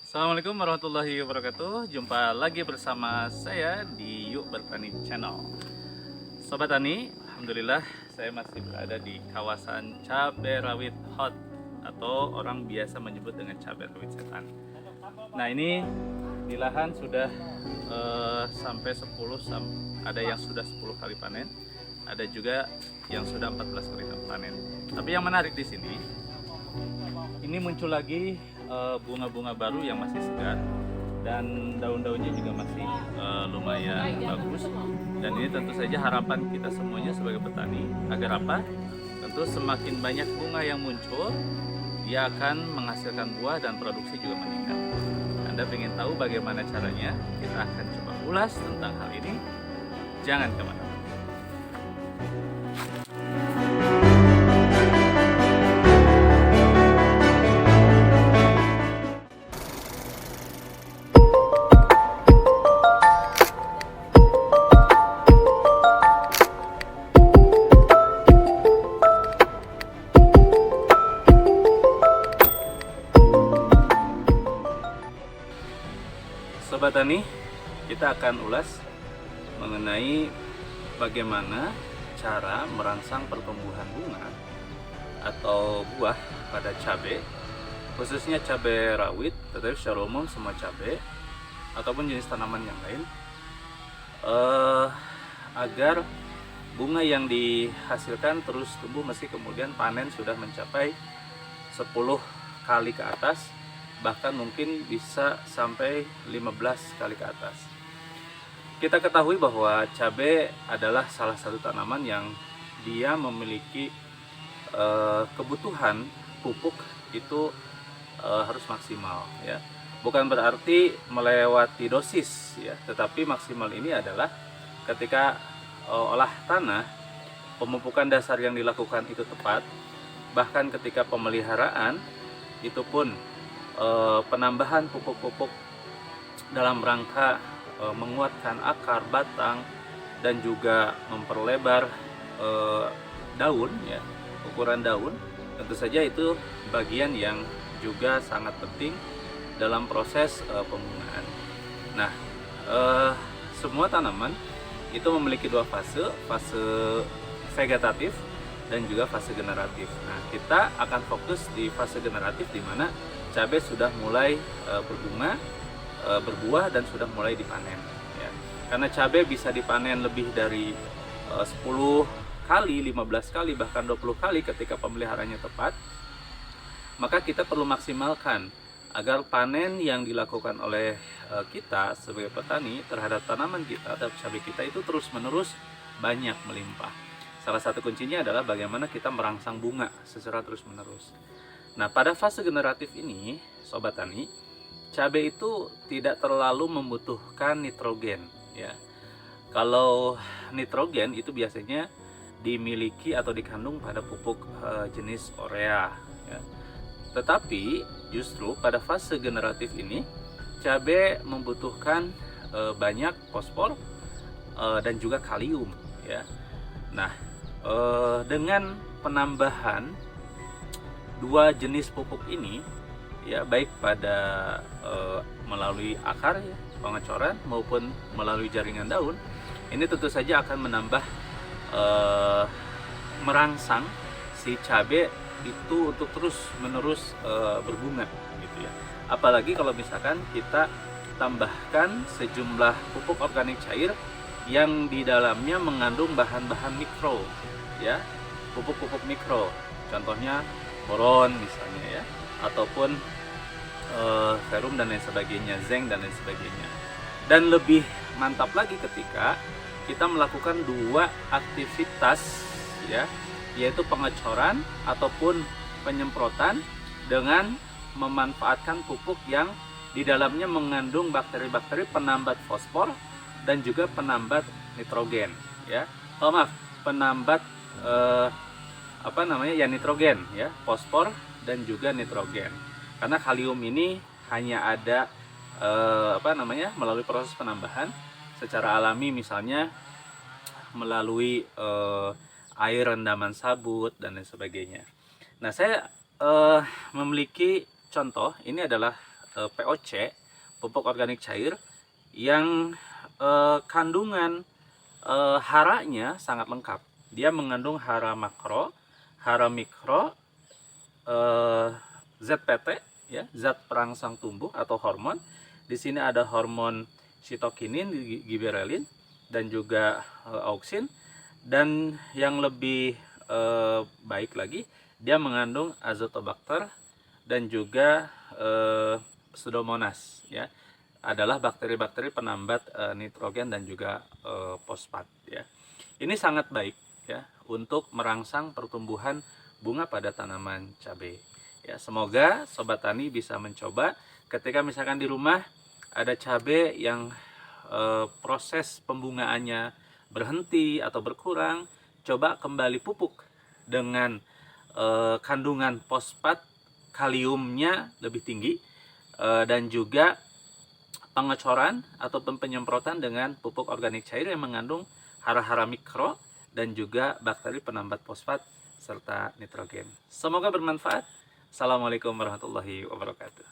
Assalamualaikum warahmatullahi wabarakatuh. Jumpa lagi bersama saya di Yuk Bertani Channel. Sobat Tani, Alhamdulillah saya masih berada di kawasan cabai rawit hot atau orang biasa menyebut dengan cabai rawit setan. Nah, ini di lahan sudah sampai 10, ada yang sudah 10 kali panen, ada juga yang sudah 14 kali panen. Tapi yang menarik di sini, ini muncul lagi bunga-bunga baru yang masih segar dan daun-daunnya juga masih lumayan bagus. Dan ini tentu saja harapan kita semuanya sebagai petani agar apa? Tentu semakin banyak bunga yang muncul, dia akan menghasilkan buah dan produksi juga meningkat. Anda ingin tahu bagaimana caranya? Kita akan coba ulas tentang hal ini. Jangan kemana-mana. Sobat Tani, kita akan ulas mengenai bagaimana cara merangsang pertumbuhan bunga atau buah pada cabai, khususnya cabai rawit, tetapi secara umum semua cabai ataupun jenis tanaman yang lain, agar bunga yang dihasilkan terus tumbuh meski kemudian panen sudah mencapai 10 kali ke atas, bahkan mungkin bisa sampai 15 kali ke atas. Kita ketahui bahwa cabai adalah salah satu tanaman yang dia memiliki kebutuhan pupuk itu harus maksimal, ya. Bukan berarti melewati dosis, ya, tetapi maksimal ini adalah ketika olah tanah, pemupukan dasar yang dilakukan itu tepat, bahkan ketika pemeliharaan itu pun penambahan pupuk-pupuk dalam rangka menguatkan akar, batang, dan juga memperlebar daun, ya, ukuran daun. Tentu saja itu bagian yang juga sangat penting dalam proses pembungaan. Nah, semua tanaman itu memiliki dua fase, fase vegetatif dan juga fase generatif. Nah, kita akan fokus di fase generatif di mana cabai sudah mulai berbunga, berbuah, dan sudah mulai dipanen, ya. Karena cabai bisa dipanen lebih dari 10 kali, 15 kali, bahkan 20 kali ketika pemeliharaannya tepat, maka kita perlu maksimalkan agar panen yang dilakukan oleh kita sebagai petani terhadap tanaman kita, terhadap cabai kita itu terus-menerus banyak melimpah. Salah satu kuncinya adalah bagaimana kita merangsang bunga secara terus-menerus. Nah, pada fase generatif ini, Sobat Tani, cabai itu tidak terlalu membutuhkan nitrogen, ya. Kalau nitrogen itu biasanya dimiliki atau dikandung pada pupuk jenis urea, ya. Tetapi justru pada fase generatif ini, cabai membutuhkan banyak fosfor dan juga kalium, ya. Nah, dengan penambahan dua jenis pupuk ini, ya, baik pada melalui akar, ya, pengecoran, maupun melalui jaringan daun, ini tentu saja akan menambah merangsang si cabai itu untuk terus menerus berbunga, gitu ya. Apalagi kalau misalkan kita tambahkan sejumlah pupuk organik cair yang di dalamnya mengandung bahan-bahan mikro, ya, pupuk-pupuk mikro, contohnya boron misalnya, ya, ataupun ferum dan lain sebagainya, zinc dan lain sebagainya. Dan lebih mantap lagi ketika kita melakukan dua aktivitas, ya, yaitu pengecoran ataupun penyemprotan dengan memanfaatkan pupuk yang di dalamnya mengandung bakteri-bakteri penambat fosfor dan juga penambat nitrogen, ya. Penambat nitrogen, ya, fosfor dan juga nitrogen. Karena kalium ini hanya ada melalui proses penambahan secara alami, misalnya melalui air rendaman sabut dan lain sebagainya. Nah, saya memiliki contoh. Ini adalah POC, pupuk organik cair, yang kandungan haranya sangat lengkap. Dia mengandung hara makro, hara mikro, ZPT, ya, zat perangsang tumbuh atau hormon. Di sini ada hormon sitokinin, giberelin, dan juga auksin. Dan yang lebih baik lagi, dia mengandung azotobakter dan juga Pseudomonas, ya, adalah bakteri-bakteri penambat nitrogen dan juga fosfat, ya. Ini sangat baik, ya, untuk merangsang pertumbuhan bunga pada tanaman cabai. Ya, semoga sobat tani bisa mencoba ketika misalkan di rumah ada cabai yang proses pembungaannya berhenti atau berkurang, coba kembali pupuk dengan kandungan fosfat, kaliumnya lebih tinggi, dan juga pengecoran ataupun penyemprotan dengan pupuk organik cair yang mengandung hara-hara mikro dan juga bakteri penambat fosfat serta nitrogen. Semoga bermanfaat. Assalamualaikum warahmatullahi wabarakatuh.